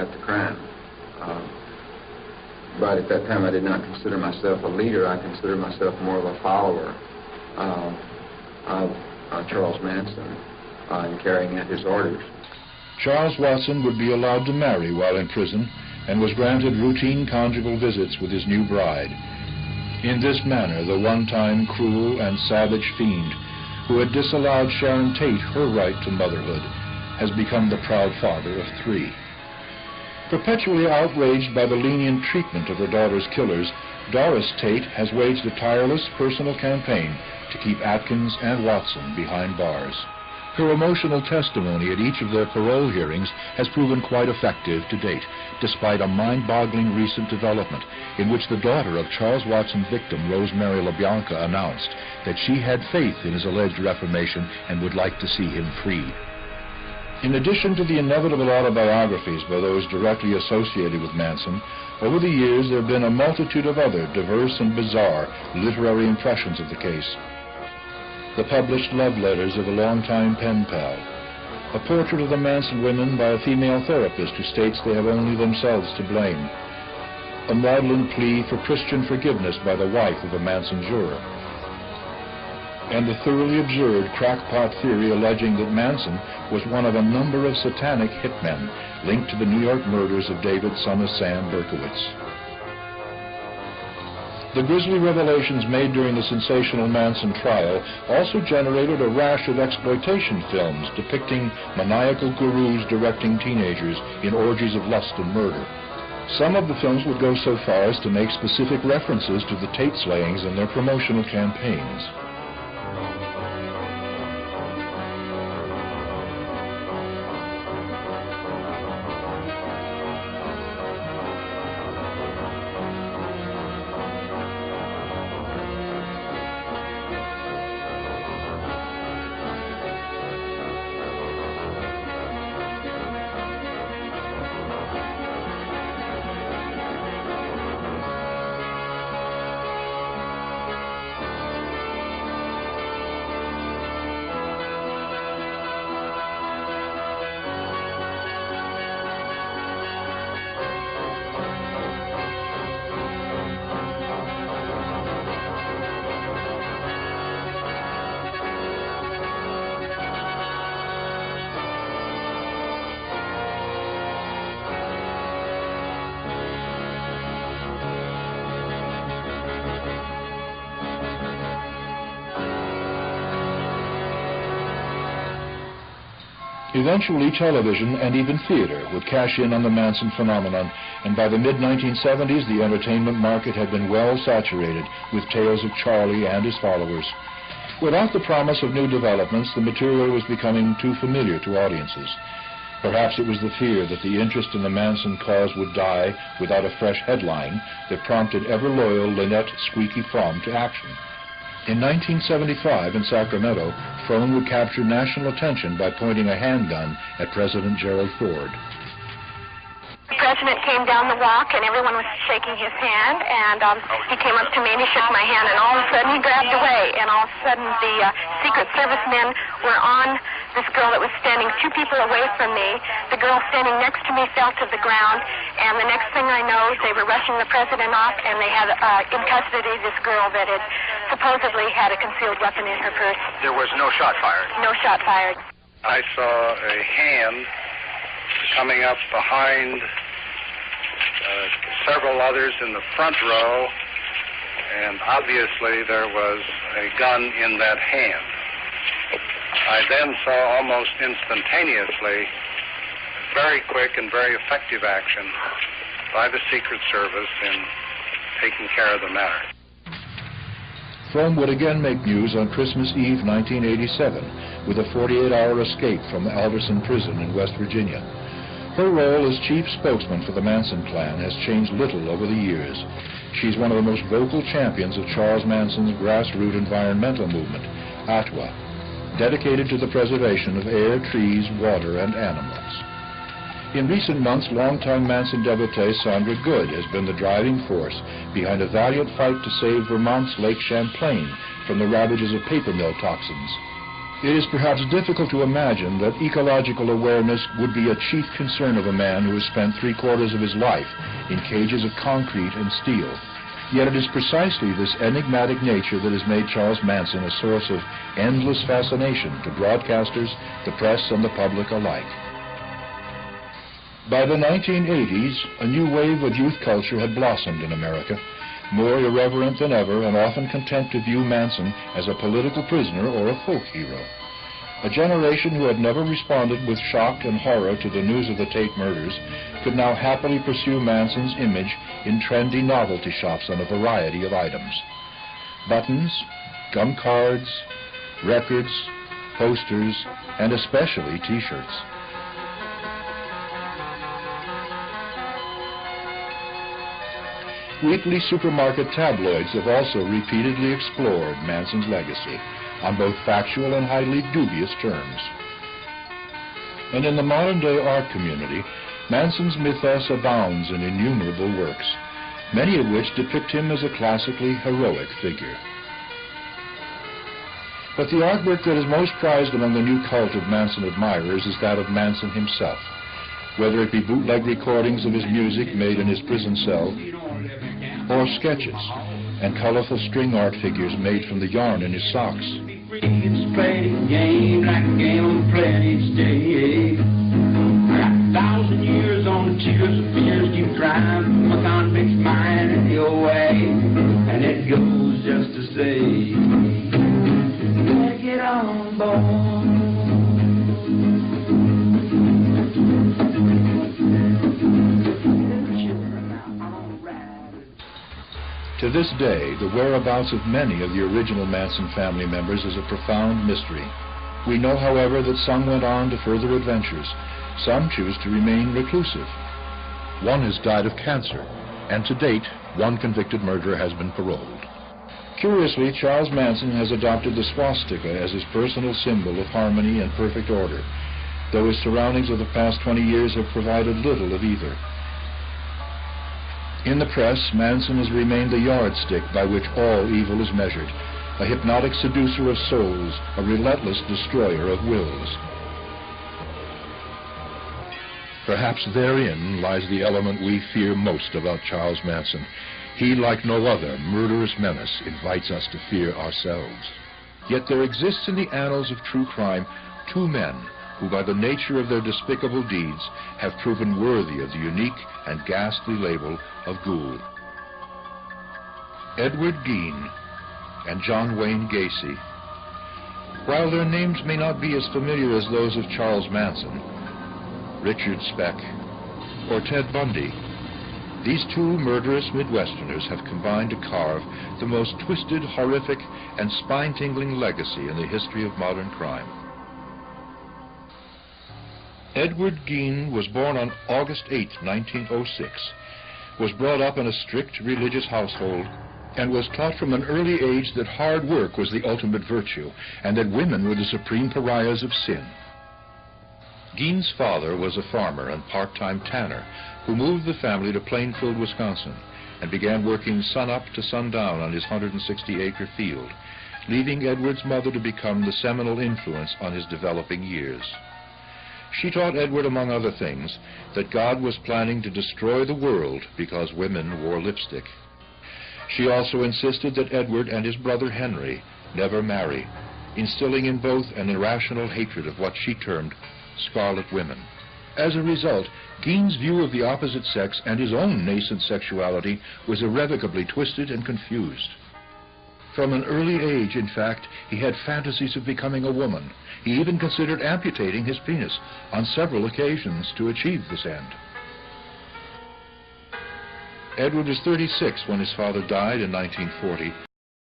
at the crime. But at that time I did not consider myself a leader. I considered myself more of a follower of Charles Manson in carrying out his orders. Charles Watson would be allowed to marry while in prison and was granted routine conjugal visits with his new bride. In this manner, the one-time cruel and savage fiend who had disallowed Sharon Tate her right to motherhood has become the proud father of 3. Perpetually outraged by the lenient treatment of her daughter's killers, Doris Tate has waged a tireless personal campaign to keep Atkins and Watson behind bars. Her emotional testimony at each of their parole hearings has proven quite effective to date, despite a mind-boggling recent development in which the daughter of Charles Watson's victim, Rosemary LaBianca, announced that she had faith in his alleged reformation and would like to see him freed. In addition to the inevitable autobiographies by those directly associated with Manson, over the years there have been a multitude of other diverse and bizarre literary impressions of the case. The published love letters of a longtime pen pal, a portrait of the Manson women by a female therapist who states they have only themselves to blame, a maudlin plea for Christian forgiveness by the wife of a Manson juror, and the thoroughly absurd crackpot theory alleging that Manson was one of a number of satanic hitmen linked to the New York murders of David, son of Sam Berkowitz. The grisly revelations made during the sensational Manson trial also generated a rash of exploitation films depicting maniacal gurus directing teenagers in orgies of lust and murder. Some of the films would go so far as to make specific references to the Tate slayings in their promotional campaigns. Eventually, television and even theater would cash in on the Manson phenomenon, and by the mid-1970s, the entertainment market had been well saturated with tales of Charlie and his followers. Without the promise of new developments, the material was becoming too familiar to audiences. Perhaps it was the fear that the interest in the Manson cause would die without a fresh headline that prompted ever-loyal Lynette Squeaky Fromm to action. In 1975 in Sacramento, Fromm would capture national attention by pointing a handgun at President Gerald Ford. The president came down the walk and everyone was shaking his hand, and he came up to me and he shook my hand, and all of a sudden he grabbed away, and all of a sudden the Secret Service men were on this girl that was standing 2 people away from me. The girl standing next to me fell to the ground, and the next thing I know, they were rushing the president off, and they had in custody this girl that had supposedly had a concealed weapon in her purse. There was no shot fired? No shot fired. I saw a hand coming up behind several others in the front row, and obviously there was a gun in that hand. I then saw almost instantaneously very quick and very effective action by the Secret Service in taking care of the matter. Fromm would again make news on Christmas Eve 1987 with a 48-hour escape from Alderson Prison in West Virginia. Her role as chief spokesman for the Manson clan has changed little over the years. She's one of the most vocal champions of Charles Manson's grassroots environmental movement, ATWA, dedicated to the preservation of air, trees, water, and animals. In recent months, longtime Manson devotee Sandra Good has been the driving force behind a valiant fight to save Vermont's Lake Champlain from the ravages of paper mill toxins. It is perhaps difficult to imagine that ecological awareness would be a chief concern of a man who has spent 3/4 of his life in cages of concrete and steel. Yet it is precisely this enigmatic nature that has made Charles Manson a source of endless fascination to broadcasters, the press, and the public alike. By the 1980s, a new wave of youth culture had blossomed in America, more irreverent than ever and often content to view Manson as a political prisoner or a folk hero. A generation who had never responded with shock and horror to the news of the Tate murders could now happily pursue Manson's image in trendy novelty shops on a variety of items. Buttons, gum cards, records, posters, and especially T-shirts. Weekly supermarket tabloids have also repeatedly explored Manson's legacy on both factual and highly dubious terms. And in the modern-day art community, Manson's mythos abounds in innumerable works, many of which depict him as a classically heroic figure. But the artwork that is most prized among the new cult of Manson admirers is that of Manson himself, whether it be bootleg recordings of his music made in his prison cell, or sketches and colorful string art figures made from the yarn in his socks. It's playing game like a game I'm playing each day. I got 1,000 years on the tears of fears keep crying my convict's mind in your way, and it goes just to say, better get on board. To this day, the whereabouts of many of the original Manson family members is a profound mystery. We know, however, that some went on to further adventures. Some choose to remain reclusive. One has died of cancer, and to date, one convicted murderer has been paroled. Curiously, Charles Manson has adopted the swastika as his personal symbol of harmony and perfect order, though his surroundings of the past 20 years have provided little of either. In the press, Manson has remained the yardstick by which all evil is measured, a hypnotic seducer of souls, a relentless destroyer of wills. Perhaps therein lies the element we fear most about Charles Manson. He, like no other murderous menace, invites us to fear ourselves. Yet there exists in the annals of true crime two men who, by the nature of their despicable deeds, have proven worthy of the unique and ghastly label of ghoul. Edward Gein and John Wayne Gacy. While their names may not be as familiar as those of Charles Manson, Richard Speck, or Ted Bundy, these two murderous Midwesterners have combined to carve the most twisted, horrific, and spine-tingling legacy in the history of modern crime. Edward Gein was born on August 8, 1906, was brought up in a strict religious household, and was taught from an early age that hard work was the ultimate virtue, and that women were the supreme pariahs of sin. Gein's father was a farmer and part-time tanner who moved the family to Plainfield, Wisconsin, and began working sun-up to sundown on his 160-acre field, leaving Edward's mother to become the seminal influence on his developing years. She taught Edward, among other things, that God was planning to destroy the world because women wore lipstick. She also insisted that Edward and his brother Henry never marry, instilling in both an irrational hatred of what she termed scarlet women. As a result, Gein's view of the opposite sex and his own nascent sexuality was irrevocably twisted and confused. From an early age, in fact, he had fantasies of becoming a woman. He even considered amputating his penis on several occasions to achieve this end. Edward was 36 when his father died in 1940.